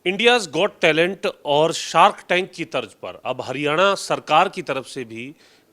India's got talent और shark tank की तर्ज पर अब हरियाणा सरकार की तरफ से भी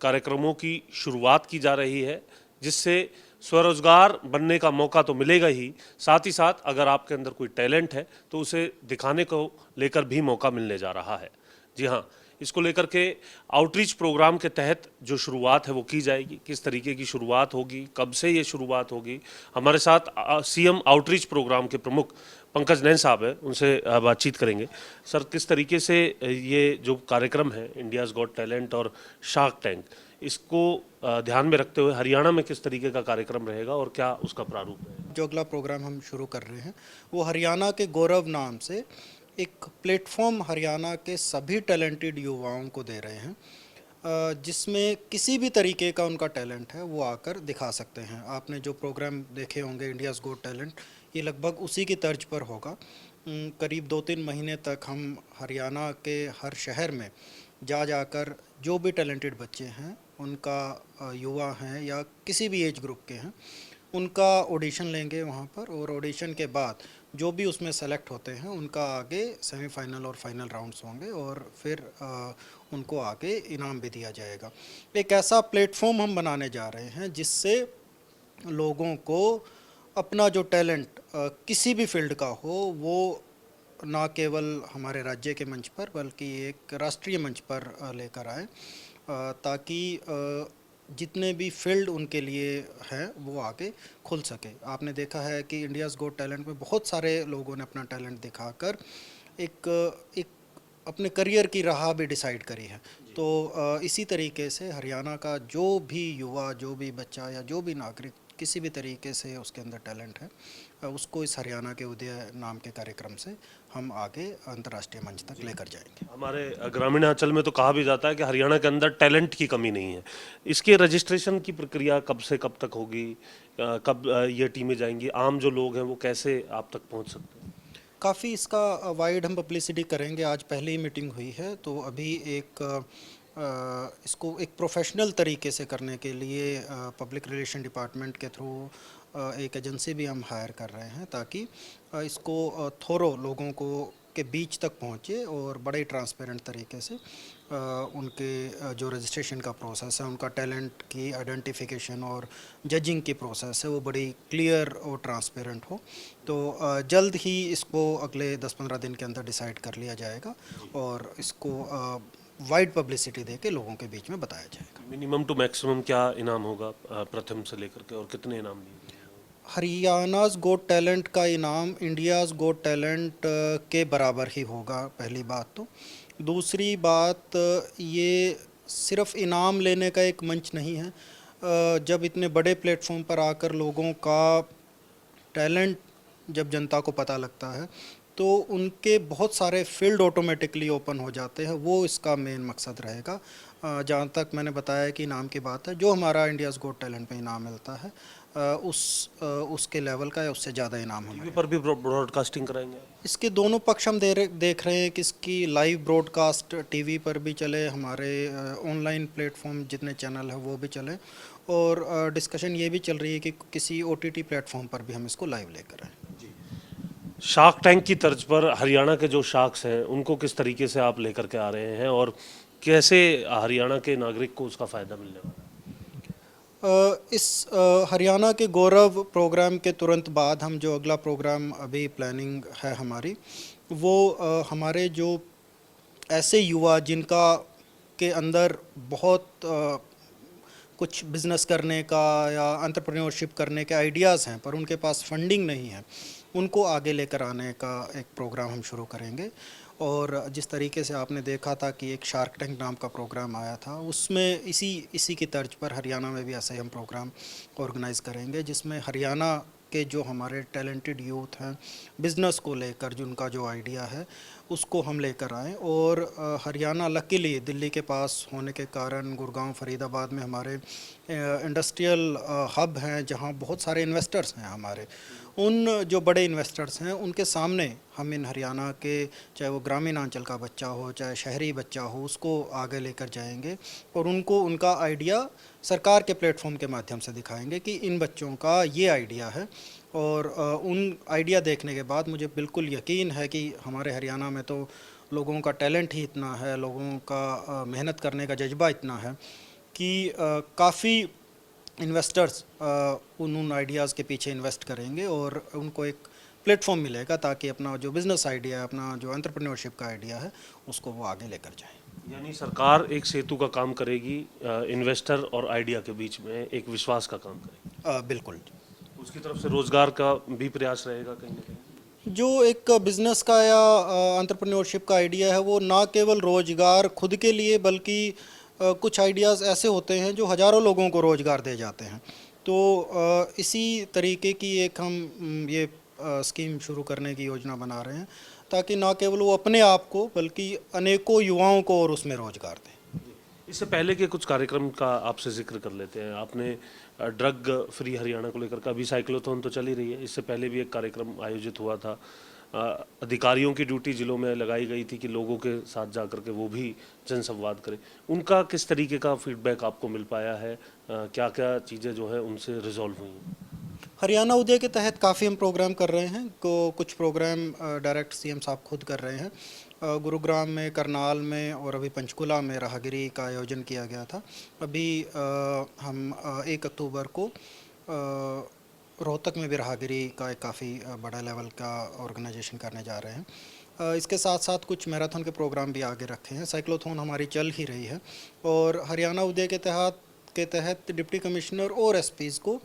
कार्यक्रमों की शुरुआत की जा रही है, जिससे स्वरोजगार बनने का मौका तो मिलेगा ही, साथ ही साथ अगर आपके अंदर कोई टैलेंट है तो उसे दिखाने को लेकर भी मौका मिलने जा रहा है। जी हाँ, इसको लेकर के आउटरीच प्रोग्राम के तहत जो शुरुआत है वो की जाएगी। किस तरीके की शुरुआत होगी, कब से ये शुरुआत होगी, हमारे साथ सीएम आउटरीच प्रोग्राम के प्रमुख पंकज नैन साहब हैं, उनसे बातचीत करेंगे। सर, किस तरीके से ये जो कार्यक्रम है इंडियाज़ गॉट टैलेंट और शार्क टैंक, इसको ध्यान में रखते हुए हरियाणा में किस तरीके का कार्यक्रम रहेगा और क्या उसका प्रारूप है? जो अगला प्रोग्राम हम शुरू कर रहे हैं वो हरियाणा के गौरव नाम से एक प्लेटफॉर्म हरियाणा के सभी टैलेंटेड युवाओं को दे रहे हैं, जिसमें किसी भी तरीके का उनका टैलेंट है वो आकर दिखा सकते हैं। आपने जो प्रोग्राम देखे होंगे इंडियाज़ गॉट टैलेंट, ये लगभग उसी की तर्ज पर होगा। करीब 2-3 महीने तक हम हरियाणा के हर शहर में जाकर जो भी टैलेंटेड बच्चे हैं उनका, युवा हैं या किसी भी एज ग्रुप के हैं, उनका ऑडिशन लेंगे वहाँ पर, और ऑडिशन के बाद जो भी उसमें सेलेक्ट होते हैं उनका आगे सेमीफाइनल और फाइनल राउंड्स होंगे और फिर उनको आगे इनाम भी दिया जाएगा। एक ऐसा प्लेटफॉर्म हम बनाने जा रहे हैं जिससे लोगों को अपना जो टैलेंट किसी भी फील्ड का हो वो ना केवल हमारे राज्य के मंच पर बल्कि एक राष्ट्रीय मंच पर लेकर आए, ताकि जितने भी फील्ड उनके लिए हैं वो आगे खुल सके। आपने देखा है कि इंडियाज़ गॉट टैलेंट में बहुत सारे लोगों ने अपना टैलेंट दिखाकर एक एक अपने करियर की राह भी डिसाइड करी है। तो इसी तरीके से हरियाणा का जो भी युवा, जो भी बच्चा या जो भी नागरिक किसी भी तरीके से उसके अंदर टैलेंट है, उसको इस हरियाणा के उदय नाम के कार्यक्रम से हम आगे अंतर्राष्ट्रीय मंच तक लेकर जाएंगे। हमारे ग्रामीण अंचल में तो कहा भी जाता है कि हरियाणा के अंदर टैलेंट की कमी नहीं है। इसके रजिस्ट्रेशन की प्रक्रिया कब से कब तक होगी, कब ये टीमें जाएंगी, आम जो लोग हैं वो कैसे आप तक पहुंच सकते हैं? काफ़ी इसका वाइड हम पब्लिसिटी करेंगे। आज पहले ही मीटिंग हुई है, तो अभी एक इसको एक प्रोफेशनल तरीके से करने के लिए पब्लिक रिलेशन डिपार्टमेंट के थ्रू एक एजेंसी भी हम हायर कर रहे हैं, ताकि इसको थोरो लोगों को के बीच तक पहुँचे और बड़े ट्रांसपेरेंट तरीके से उनके जो रजिस्ट्रेशन का प्रोसेस है, उनका टैलेंट की आइडेंटिफिकेशन और जजिंग की प्रोसेस है वो बड़ी क्लियर और ट्रांसपेरेंट हो। तो जल्द ही इसको अगले 10-15 दिन के अंदर डिसाइड कर लिया जाएगा और इसको वाइड पब्लिसिटी दे के लोगों के बीच में बताया जाएगा। मिनिमम टू मैक्सिमम क्या इनाम होगा प्रथम से लेकर के, और कितने इनाम दिए गए? हरियाणाज़ गोट टैलेंट का इनाम इंडियाज़ गोट टैलेंट के बराबर ही होगा, पहली बात तो। दूसरी बात, ये सिर्फ इनाम लेने का एक मंच नहीं है। जब इतने बड़े प्लेटफॉर्म पर आकर लोगों का टैलेंट जब जनता को पता लगता है तो उनके बहुत सारे फील्ड ऑटोमेटिकली ओपन हो जाते हैं, वो इसका मेन मकसद रहेगा। जहाँ तक मैंने बताया कि इनाम की बात है, जो हमारा इंडियाज़ गोट टैलेंट में इनाम मिलता है उसके लेवल का या उससे ज़्यादा इनाम टीवी हमारे। पर भी ब्रॉडकास्टिंग कराएंगे? इसके दोनों पक्ष हम देख रहे हैं कि इसकी लाइव ब्रॉडकास्ट टीवी पर भी चले, हमारे ऑनलाइन प्लेटफॉर्म जितने चैनल हैं वो भी चले, और डिस्कशन ये भी चल रही है कि किसी ओटीटी प्लेटफॉर्म पर भी हम इसको लाइव लेकर आएँ। शार्क टैंक की तर्ज पर हरियाणा के जो शार्क्स हैं उनको किस तरीके से आप लेकर के आ रहे हैं और कैसे हरियाणा के नागरिक को उसका फ़ायदा मिलने वाला इस हरियाणा के गौरव प्रोग्राम के तुरंत बाद हम जो अगला प्रोग्राम अभी प्लानिंग है हमारी, वो हमारे जो ऐसे युवा जिनका के अंदर बहुत कुछ बिज़नेस करने का या एंटरप्रेन्योरशिप करने के आइडियाज़ हैं पर उनके पास फंडिंग नहीं है, उनको आगे लेकर आने का एक प्रोग्राम हम शुरू करेंगे। और जिस तरीके से आपने देखा था कि एक शार्क टैंक नाम का प्रोग्राम आया था, उसमें इसी की तर्ज पर हरियाणा में भी ऐसे ही हम प्रोग्राम ऑर्गेनाइज़ करेंगे, जिसमें हरियाणा के जो हमारे टैलेंटेड यूथ हैं, बिज़नेस को लेकर जो उनका जो आइडिया है उसको हम लेकर आएँ। और हरियाणा लकीली दिल्ली के पास होने के कारण गुड़गांव, फरीदाबाद में हमारे इंडस्ट्रियल हब हैं, जहां बहुत सारे इन्वेस्टर्स हैं हमारे। उन जो बड़े इन्वेस्टर्स हैं उनके सामने हम इन हरियाणा के, चाहे वो ग्रामीण अंचल का बच्चा हो चाहे शहरी बच्चा हो, उसको आगे लेकर जाएंगे और उनको उनका आइडिया सरकार के प्लेटफॉर्म के माध्यम से दिखाएंगे कि इन बच्चों का ये आइडिया है और उन आइडिया देखने के बाद मुझे बिल्कुल यकीन है कि हमारे हरियाणा में तो लोगों का टैलेंट ही इतना है, लोगों का मेहनत करने का जज्बा इतना है कि काफ़ी इन्वेस्टर्स उन आइडियाज़ के पीछे इन्वेस्ट करेंगे और उनको एक प्लेटफॉर्म मिलेगा ताकि अपना जो बिज़नेस आइडिया है, अपना जो एंटरप्रेन्योरशिप का आइडिया है, उसको वो आगे लेकर जाएं। यानी सरकार एक सेतु का काम करेगी, इन्वेस्टर और आइडिया के बीच में एक विश्वास का काम करेगी। बिल्कुल। उसकी तरफ से रोजगार का भी प्रयास रहेगा कहीं ना कहीं। जो एक बिज़नेस का या एंटरप्रेन्योरशिप का आइडिया है वो ना केवल रोज़गार खुद के लिए बल्कि कुछ आइडियाज़ ऐसे होते हैं जो हज़ारों लोगों को रोज़गार दे जाते हैं। तो इसी तरीके की एक हम ये स्कीम शुरू करने की योजना बना रहे हैं ताकि ना केवल वो अपने आप को बल्कि अनेकों युवाओं को और उसमें रोज़गार दें। इससे पहले के कुछ कार्यक्रम का आपसे जिक्र कर लेते हैं। आपने ड्रग फ्री हरियाणा को लेकर का अभी साइक्लोथॉन तो चल ही रही है, इससे पहले भी एक कार्यक्रम आयोजित हुआ था। अधिकारियों की ड्यूटी जिलों में लगाई गई थी कि लोगों के साथ जाकर के वो भी जनसंवाद करें। उनका किस तरीके का फीडबैक आपको मिल पाया है? क्या क्या चीज़ें जो है उनसे रिजॉल्व हुई हैं? हरियाणा उदय के तहत काफ़ी हम प्रोग्राम कर रहे हैं। कुछ प्रोग्राम डायरेक्ट सीएम साहब खुद कर रहे हैं। गुरुग्राम में, करनाल में और अभी पंचकुला में राहगिरी का आयोजन किया गया था। अभी हम 1 अक्टूबर को रोहतक में भी राहगिरी का एक काफ़ी बड़ा लेवल का ऑर्गेनाइजेशन करने जा रहे हैं। इसके साथ साथ कुछ मैराथन के प्रोग्राम भी आगे रखे हैं। साइक्लोथॉन हमारी चल ही रही है और हरियाणा उदय के तहत डिप्टी कमिश्नर और एसपीज़ को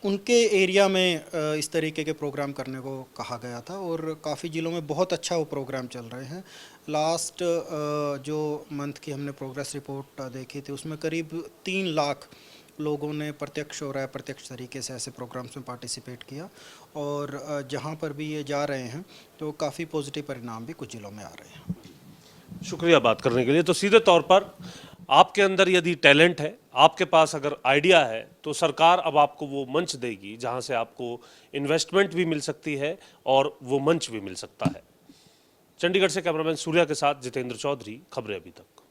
उनके एरिया में इस तरीके के प्रोग्राम करने को कहा गया था और काफ़ी ज़िलों में बहुत अच्छा वो प्रोग्राम चल रहे हैं। लास्ट जो मंथ की हमने प्रोग्रेस रिपोर्ट देखी थी उसमें करीब 3 लाख लोगों ने प्रत्यक्ष और अप्रत्यक्ष तरीके से ऐसे प्रोग्राम्स में पार्टिसिपेट किया और जहां पर भी ये जा रहे हैं तो काफ़ी पॉजिटिव परिणाम भी कुछ ज़िलों में आ रहे हैं। शुक्रिया बात करने के लिए। तो सीधे तौर पर आपके अंदर यदि टैलेंट है, आपके पास अगर आइडिया है, तो सरकार अब आपको वो मंच देगी जहां से आपको इन्वेस्टमेंट भी मिल सकती है और वो मंच भी मिल सकता है। चंडीगढ़ से कैमरामैन सूर्या के साथ जितेंद्र चौधरी, खबरें अभी तक।